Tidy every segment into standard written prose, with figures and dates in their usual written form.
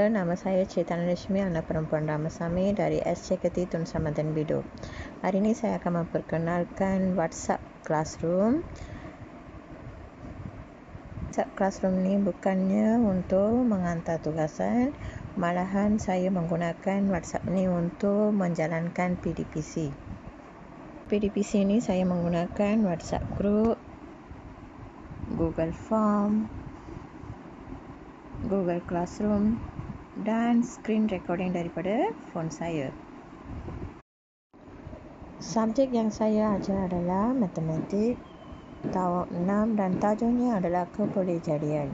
Nama saya Cetana Rishmi, anak perempuan Ramasamy dari SC Keti Tun Samantan Bidu. Hari ini saya akan memperkenalkan WhatsApp Classroom. WhatsApp Classroom ni bukannya untuk menghantar tugasan, malahan saya menggunakan WhatsApp ni untuk menjalankan PDPC. PDPC ni saya menggunakan WhatsApp Group, Google Form, Google Classroom dan screen recording daripada phone saya. Subjek yang saya ajar adalah matematik, tahap 6 dan tajuknya adalah kebolehjadian.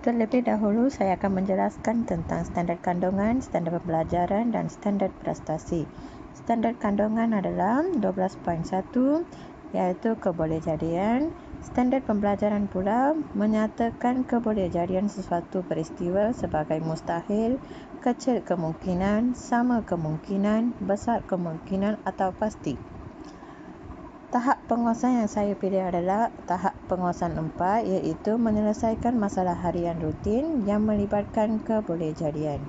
Terlebih dahulu saya akan menjelaskan tentang standard kandungan, standard pembelajaran dan standard prestasi. Standard kandungan adalah 12.1 iaitu kebolehjadian. Standard pembelajaran pula menyatakan kebolehjadian sesuatu peristiwa sebagai mustahil, kecil kemungkinan, sama kemungkinan, besar kemungkinan atau pasti. Tahap penguasaan yang saya pilih adalah tahap penguasaan 4 iaitu menyelesaikan masalah harian rutin yang melibatkan kebolehjadian.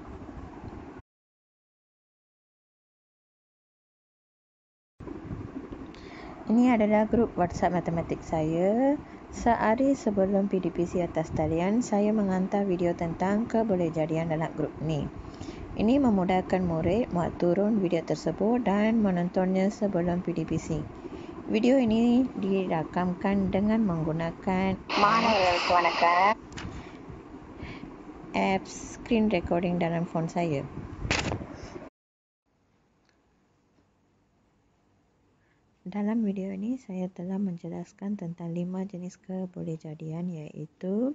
Ini adalah grup WhatsApp matematik saya. Sehari sebelum PDPC atas talian, saya menghantar video tentang kebolehjadian dalam grup ni. Ini memudahkan murid buat turun video tersebut dan menontonnya sebelum PDPC. Video ini dirakamkan dengan menggunakan apps screen recording dalam phone saya. Dalam video ini saya telah menjelaskan tentang 5 jenis kebolehjadian iaitu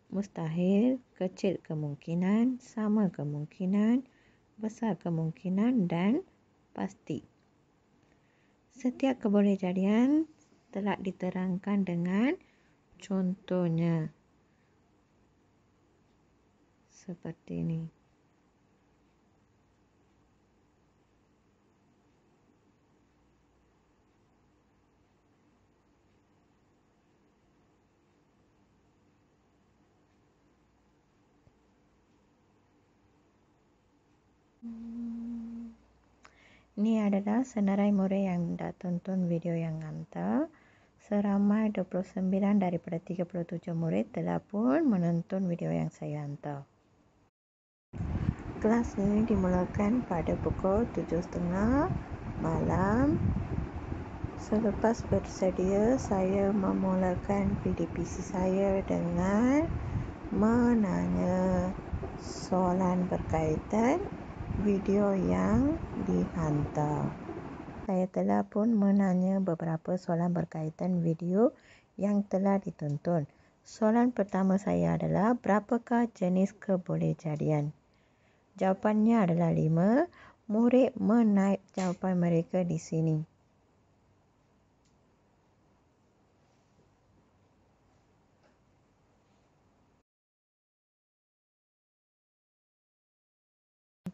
mustahil, kecil kemungkinan, sama kemungkinan, besar kemungkinan dan pasti. Setiap kebolehjadian telah diterangkan dengan contohnya. Seperti ini. Ini adalah senarai murid yang dah tonton video yang hantar. Seramai 29 daripada 37 murid telah pun menonton video yang saya hantar. Kelas ini dimulakan pada pukul 7.30 malam. Selepas bersedia, saya memulakan PDPC saya dengan menanya soalan berkaitan video yang dihantar. Saya telah pun menanya beberapa soalan berkaitan video yang telah ditonton. Soalan pertama saya adalah, berapakah jenis kebolehjadian? Jawapannya adalah 5. Murid menaip jawapan mereka di sini.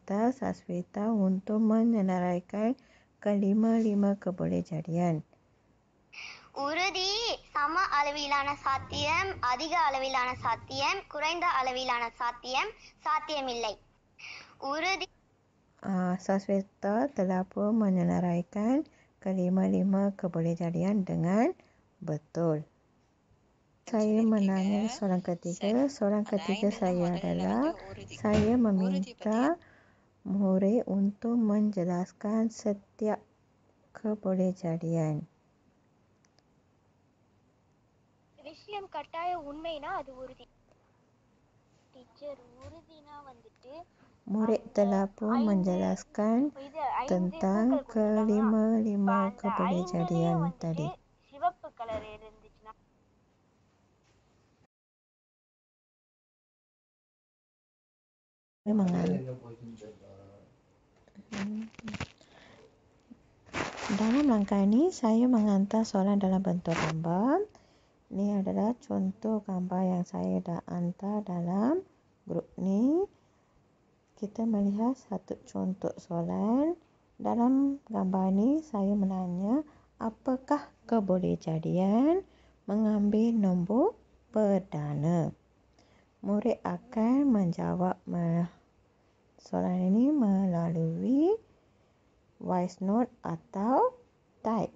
Saswita untuk menyenaraikan kelima-lima kebolehjadian. உறுதி சம அளவிலான சாத்தியம், அதிக அளவிலான சாத்தியம், குறைந்த அளவிலான சாத்தியம், சாத்தியமில்லை. உறுதி Saswita telah pun menyenaraikan kelima-lima kebolehjadian dengan betul. Saya menanya soalan ketiga. Soalan ketiga saya adalah, saya meminta murid untuk menjelaskan setiap kebolehjadian. விஷயம் கட்டாய உண்மைனா அது உறுதி. டீச்சர் உறுதினா வந்துட்டு Murid telah pun menjelaskan tentang kelima-lima kebolehjadian tadi. சிவப்பு கலர் இருந்துச்சுன்னா Dalam langkah ini, saya menghantar soalan dalam bentuk gambar. Ini adalah contoh gambar yang saya dah hantar dalam grup ni. Kita melihat satu contoh soalan. Dalam gambar ni, saya menanya, apakah kebolehjadian mengambil nombor perdana. Murid akan menjawab soalan ini melalui voice note atau type.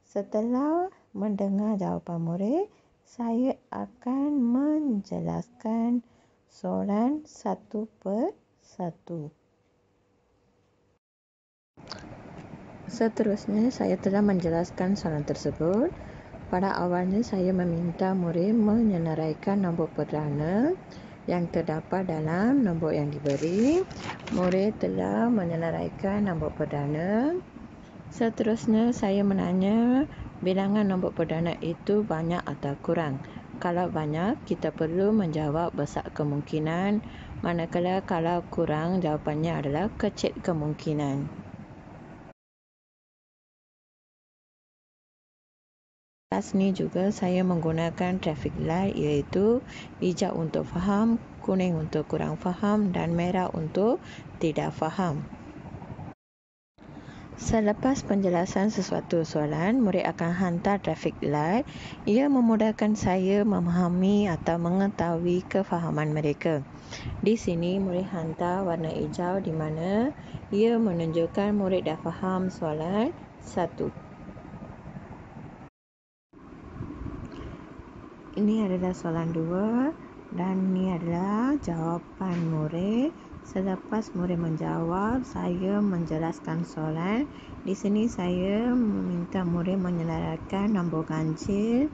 Setelah mendengar jawapan murid, saya akan menjelaskan soalan satu persatu. Seterusnya, saya telah menjelaskan soalan tersebut. Pada awalnya, saya meminta murid menyenaraikan nombor perdana yang terdapat dalam nombor yang diberi. Murid telah menyenaraikan nombor perdana. Seterusnya, saya menanya bilangan nombor perdana itu banyak atau kurang. Kalau banyak, kita perlu menjawab besar kemungkinan, manakala kalau kurang, jawapannya adalah kecil kemungkinan. Kelas ni juga saya menggunakan traffic light, iaitu hijau untuk faham, kuning untuk kurang faham dan merah untuk tidak faham. Selepas penjelasan sesuatu soalan, murid akan hantar traffic light. Ia memudahkan saya memahami atau mengetahui kefahaman mereka. Di sini murid hantar warna hijau di mana ia menunjukkan murid dah faham soalan 1. Ini adalah soalan 2 dan ini adalah jawapan murid. Selepas murid menjawab, saya menjelaskan soalan. Di sini saya meminta murid menyenaraikan nombor ganjil.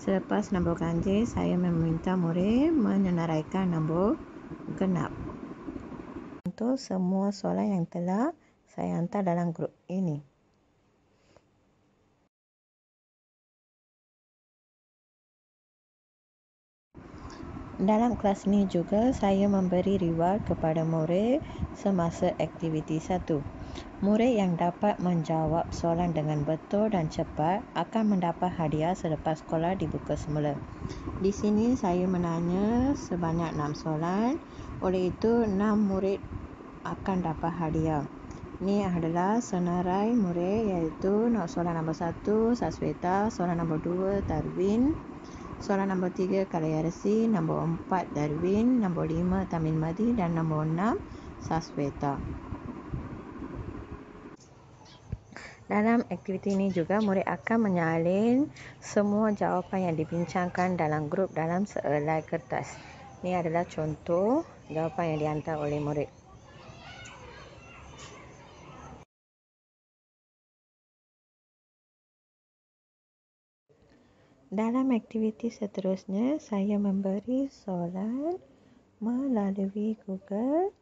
Selepas nombor ganjil, saya meminta murid menyenaraikan nombor genap. Untuk semua soalan yang telah saya hantar dalam grup ini. Dalam kelas ini juga saya memberi reward kepada murid semasa aktiviti 1. Murid yang dapat menjawab soalan dengan betul dan cepat akan mendapat hadiah selepas sekolah dibuka semula. Di sini saya menanya sebanyak 6 soalan. Oleh itu 6 murid akan dapat hadiah. Ini adalah senarai murid, iaitu soalan nombor 1 Sasweta, soalan nombor 2 Darwin, soalan nombor 3 Kalayarsi, nombor 4 Darwin, nombor 5 Tamin Madi dan nombor 6 Sasweta. Dalam aktiviti ini juga murid akan menyalin semua jawapan yang dibincangkan dalam grup dalam sehelai kertas. Ini adalah contoh jawapan yang dihantar oleh murid. Dalam aktiviti seterusnya, saya memberi soalan melalui Google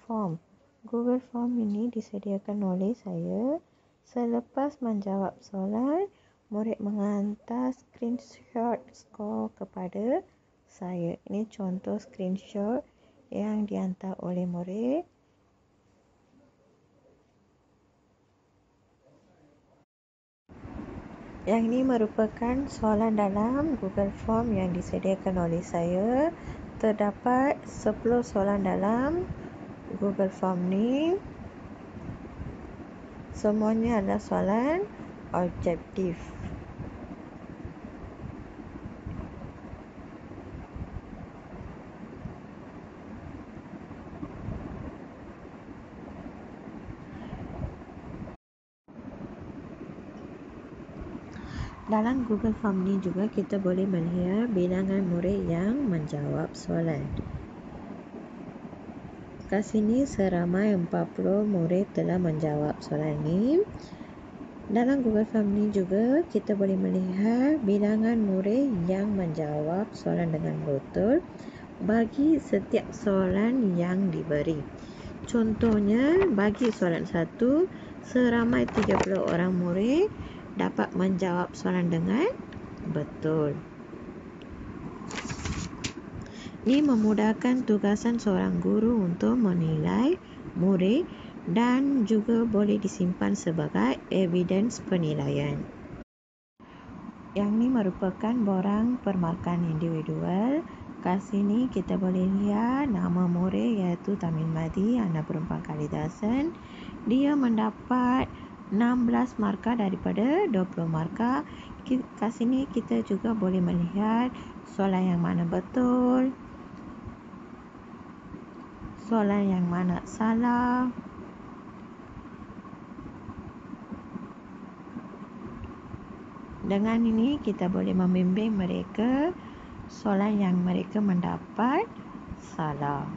Form. Google Form ini disediakan oleh saya. Selepas menjawab soalan, murid menghantar screenshot skor kepada saya. Ini contoh screenshot yang dihantar oleh murid. Yang ini merupakan soalan dalam Google Form yang disediakan oleh saya. Terdapat 10 soalan dalam Google Form ni. Semuanya adalah soalan objektif. Dalam Google Form ni juga kita boleh melihat bilangan murid yang menjawab soalan. Kat sini seramai 40 murid telah menjawab soalan ini. Dalam Google Form ni juga kita boleh melihat bilangan murid yang menjawab soalan dengan betul bagi setiap soalan yang diberi. Contohnya, bagi soalan 1, seramai 30 orang murid dapat menjawab soalan dengan betul. Ini memudahkan tugasan seorang guru untuk menilai murid dan juga boleh disimpan sebagai evidence penilaian. Yang ini merupakan borang permarkaan individual. Kat sini kita boleh lihat nama murid iaitu Tamin Madi, anak perempuan Kalidasan. Dia mendapat 16 markah daripada 20 markah. Kat sini kita juga boleh melihat soalan yang mana betul, soalan yang mana salah. Dengan ini kita boleh membimbing mereka soalan yang mereka mendapat salah.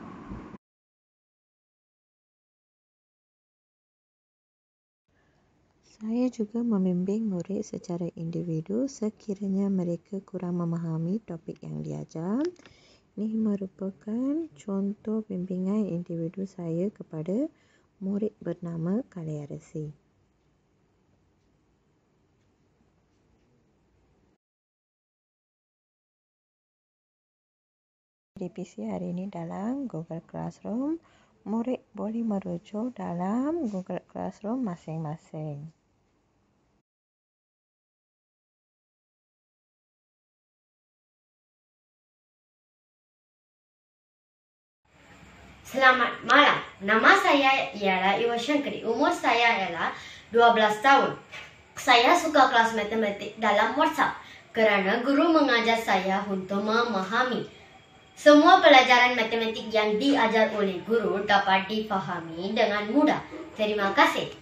Saya juga membimbing murid secara individu sekiranya mereka kurang memahami topik yang diajar. Ini merupakan contoh bimbingan individu saya kepada murid bernama Kalia Resi. DPC hari ini dalam Google Classroom. Murid boleh merujuk dalam Google Classroom masing-masing. Selamat malam. Nama saya ialah Iwa Shankari. Umur saya ialah 12 tahun. Saya suka kelas matematik dalam WhatsApp kerana guru mengajar saya untuk memahami. Semua pelajaran matematik yang diajar oleh guru dapat difahami dengan mudah. Terima kasih.